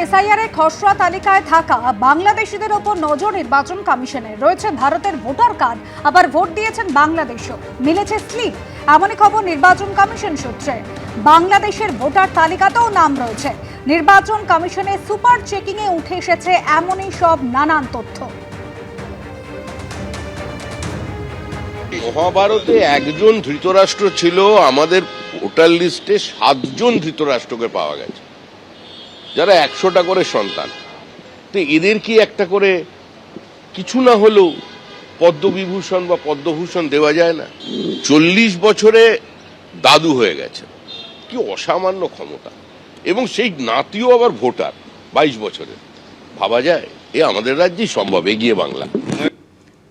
SIR এর খসড়া তালিকায় থাকা বাংলাদেশিদের ওপর নজর নির্বাচন কমিশনের। রয়েছে ভারতের ভোটার কার্ড, আবার ভোট দিয়েছেন বাংলাদেশও, মিলেছে স্লিপ। এমনই খবর নির্বাচন কমিশন সূত্রে। বাংলাদেশের ভোটার তালিকাতেও নাম রয়েছে। নির্বাচন কমিশনের সুপার চেকিং এ উঠে এসেছে এমনই সব নানান তথ্য। মহাভারতে একজন ধৃতরাষ্ট্র ছিল, আমাদের ভোটার লিস্টে 7 জন ধৃতরাষ্ট্রকে পাওয়া গেছে, যারা 100টা করে সন্তান। তো এদের কি একটা করে কিছু না হলেও পদ্মবিভূষণ বা পদ্মভূষণ দেওয়া যায় না? 40 বছরে দাদু হয়ে গেছে, কি অসামান্য ক্ষমতা, এবং সেই নাতিও আবার ভোটার 22 বছরের। ভাবা যায় এ আমাদের রাজ্যেই সম্ভব, এগিয়ে বাংলা।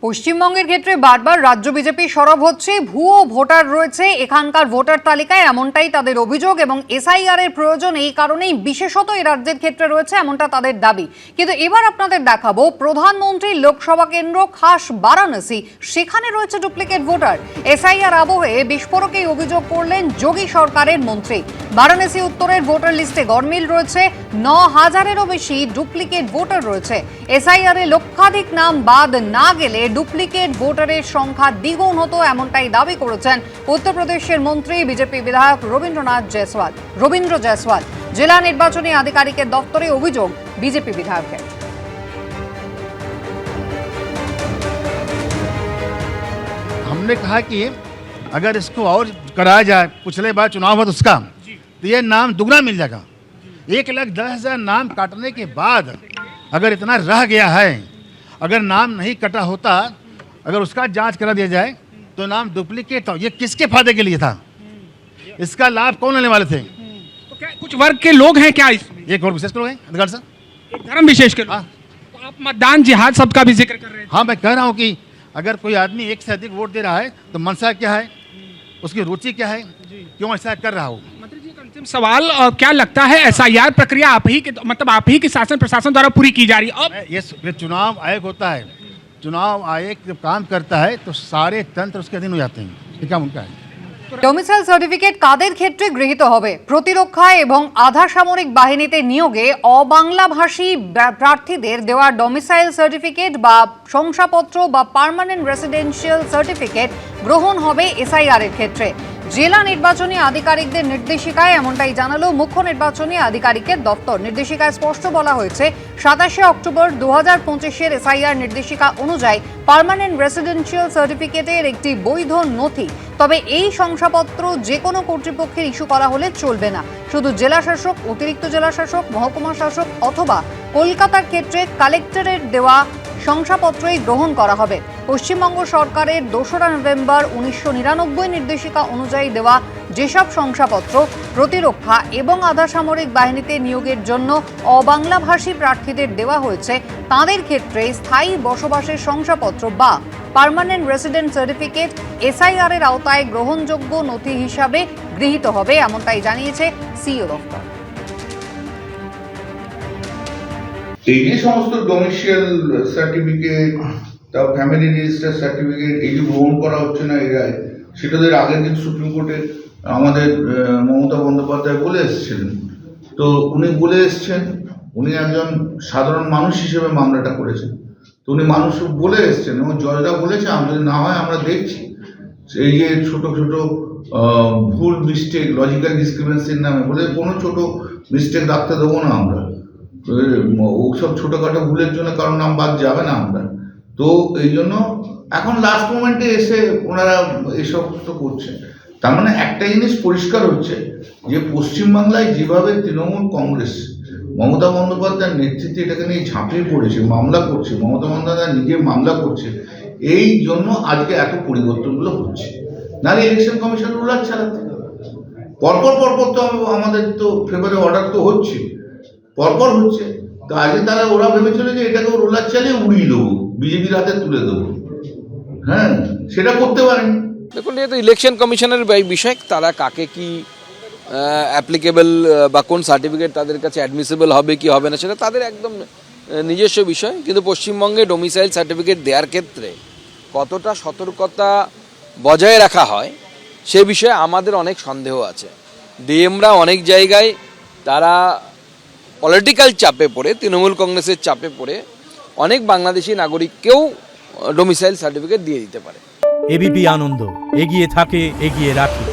পশ্চিমবঙ্গের ক্ষেত্রে বারবার রাজ্য বিজেপি সরব হচ্ছে। ভুয়ো ভোটার রয়েছে এখানকার ভোটার তালিকায়, এমনটাই তাদের অভিযোগ, এবং এসআইআর এর প্রয়োজন এই কারণেই বিশেষত এই রাজ্যের ক্ষেত্রে রয়েছে, এমনটা তাদের দাবি। কিন্তু এবার আপনাদের দেখাবো প্রধানমন্ত্রী লোকসভা কেন্দ্র খাস বারাণসী, সেখানে রয়েছে ডুপ্লিকেট ভোটার। এসআইআর আবহে বিস্ফোরক এই অভিযোগ করলেন যোগী সরকারের মন্ত্রী। বারাণসী উত্তরের ভোটার লিস্টে গরমিল রয়েছে, 9,000-এরও বেশি ডুপ্লিকেট ভোটার রয়েছে। এসআইআর এ লক্ষাধিক নাম বাদ না গেলে ডুপ্লিকেট ভোটারের সংখ্যা দ্বিগুণ হতো, এমনটাই দাবি করেছেন উত্তরপ্রদেশের মন্ত্রী বিজেপি বিধায়ক রবীন্দ্র জয়সওয়াল। জেলা নির্বাচনী আধিকারিকের দপ্তরে অভিযোগ বিজেপি বিধায়কের। हमने कहा कि अगर इसको और कराया जाए, पिछले बार चुनाव हुआ उसका, तो ये नाम दुगना मिल जाएगा। 1,10,000 नाम काटने के बाद अगर इतना रह गया है, अगर नाम नहीं कटा होता, अगर उसका जांच करा दिया जाए तो नाम डुप्लीकेट था। ये किसके फायदे के लिए था? इसका लाभ कौन लेने वाले थे? तो क्या कुछ वर्ग के लोग हैं क्या इसमें? एक और विशेष लोग हैं अधिकार सर, एक धर्म विशेष के लोग। हाँ। तो आप मतदान जिहाद सबका भी जिक्र कर रहे हैं। हाँ, मैं कह रहा हूँ कि अगर कोई आदमी एक से अधिक वोट दे रहा है तो मंशा क्या है, उसकी रुचि क्या है, क्यों ऐसा कर रहा हो? मंत्री जी, एक अंतिम सवाल, क्या लगता है एसआईआर प्रक्रिया आप ही के मतलब आप ही के शासन प्रशासन द्वारा पूरी की जा रही है? अब ये चुनाव आयोग होता है, चुनाव आयोग जब काम करता है तो सारे तंत्र उसके अधीन हो जाते हैं। ये काम उनका है। ডোমিসাইল সার্টিফিকেট কাদের ক্ষেত্রে গৃহীত হবে? প্রতিরক্ষা এবং আধা সামরিক বাহিনীতে নিয়োগে অবাংলাভাষী প্রার্থীদের দেওয়া ডোমিসাইল সার্টিফিকেট বা শংসাপত্র বা পার্মানেন্ট রেসিডেন্সিয়াল সার্টিফিকেট গ্রহণ হবে এসআইআর এর ক্ষেত্রে। জেলা নির্বাচনী আধিকারিকদের নির্দেশিকায় এমনটাই জানালো মুখ্য নির্বাচনী আধিকারিকের দপ্তর। নির্দেশিকায় স্পষ্ট বলা হয়েছে, 27শে অক্টোবর 2025-এর এসআইআর নির্দেশিকা অনুযায়ী পার্মানেন্ট রেসিডেন্সিয়াল সার্টিফিকেটের একটি বৈধ নথি। তবে এই শংসাপত্র যে কোনো কর্তৃপক্ষের ইস্যু করা হলে চলবে না। শুধু জেলা শাসক, অতিরিক্ত জেলা শাসক, মহকুমা শাসক অথবা কলকাতার ক্ষেত্রে কালেক্টরের দেওয়া শংসাপত্রই গ্রহণ করা হবে। পশ্চিমবঙ্গ সরকারের 2রা নভেম্বর 1999 নির্দেশিকা অনুযায়ী দেওয়া যেসব শংসাপত্র প্রতিরক্ষা এবং আধা সামরিক বাহিনীতে নিয়োগের জন্য অবাংলাভাষী প্রার্থীদের দেওয়া হয়েছে, তাদের ক্ষেত্রে স্থায়ী বসবাসের শংসাপত্র বা পার্মানেন্ট রেসিডেন্ট সার্টিফিকেট এসআইআর এর আওতায় গ্রহণযোগ্য নথি হিসাবে গৃহীত হবে, এমনটাই জানিয়েছে সিইও দপ্তর। এই যে সমস্ত ডোমিসাইল সার্টিফিকেট, তাও ফ্যামিলি রেজিস্টার সার্টিফিকেট এই যে গ্রহণ করা হচ্ছে না এরা, সেটা তো আগের দিন সুপ্রিম কোর্টে আমাদের মমতা বন্দ্যোপাধ্যায় বলে এসেছিলেন। তো উনি বলে এসছেন, উনি একজন সাধারণ মানুষ হিসেবে মামলাটা করেছেন, তো উনি মানুষ বলে এসছেন এবং জজরা বলেছে যদি না হয় আমরা দেখছি। এই যে ছোট ছোট ভুল মিস্টেক, লজিক্যাল ডিসক্রিপেন্সির নামে বলে কোনো ছোট মিস্টেক রাখতে দেবো না আমরা, ওসব ছোটোখাটো ভুলের জন্য কারোর নাম বাদ যাবে না আমরা। তো এই জন্য এখন লাস্ট মোমেন্টে এসে ওনারা এসব তো করছে। তার মানে একটা জিনিস পরিষ্কার হচ্ছে যে পশ্চিমবাংলায় যেভাবে তৃণমূল কংগ্রেস মমতা বন্দ্যোপাধ্যায়ের নেতৃত্বে এটাকে নিয়ে ঝাঁপিয়ে পড়েছে, মামলা করছে, মমতা বন্দ্যোপাধ্যায় নিজে মামলা করছে, এই জন্য আজকে এত পরিবর্তনগুলো হচ্ছে। নাহলে ইলেকশন কমিশন রুলার চালাতে পরপর তো আমাদের তো ফেভারে অর্ডার তো হচ্ছে, পরপর হচ্ছে। তো আজকে তারা ওরা ভেবেছিল যে এটাকে রোলার চালিয়ে উড়িয়ে দেবো, বিজেপির হাতে তুলে দেবো। হ্যাঁ, সেটা করতে পারেন। দেখুন, এটা তো ইলেকশন কমিশনের বিষয়, তারা কাকে কি অ্যাপ্লিকেবল বা কোন সার্টিফিকেট তাদের কাছে অ্যাডমিসেবল হবে কি হবে না সেটা তাদের একদম নিজস্ব বিষয়। কিন্তু পশ্চিমবঙ্গে ডোমিসাইল সার্টিফিকেট দেওয়ার ক্ষেত্রে কতটা সতর্কতা বজায় রাখা হয় সে বিষয়ে আমাদের অনেক সন্দেহ আছে। ডিএমরা অনেক জায়গায় তারা পলিটিক্যাল চাপে পড়ে, তৃণমূল কংগ্রেসের চাপে পড়ে অনেক বাংলাদেশি নাগরিককেও ডোমিসাইল সার্টিফিকেট দিয়ে দিতে পারে। এবিপি আনন্দ, এগিয়ে থাকে, এগিয়ে রাখে।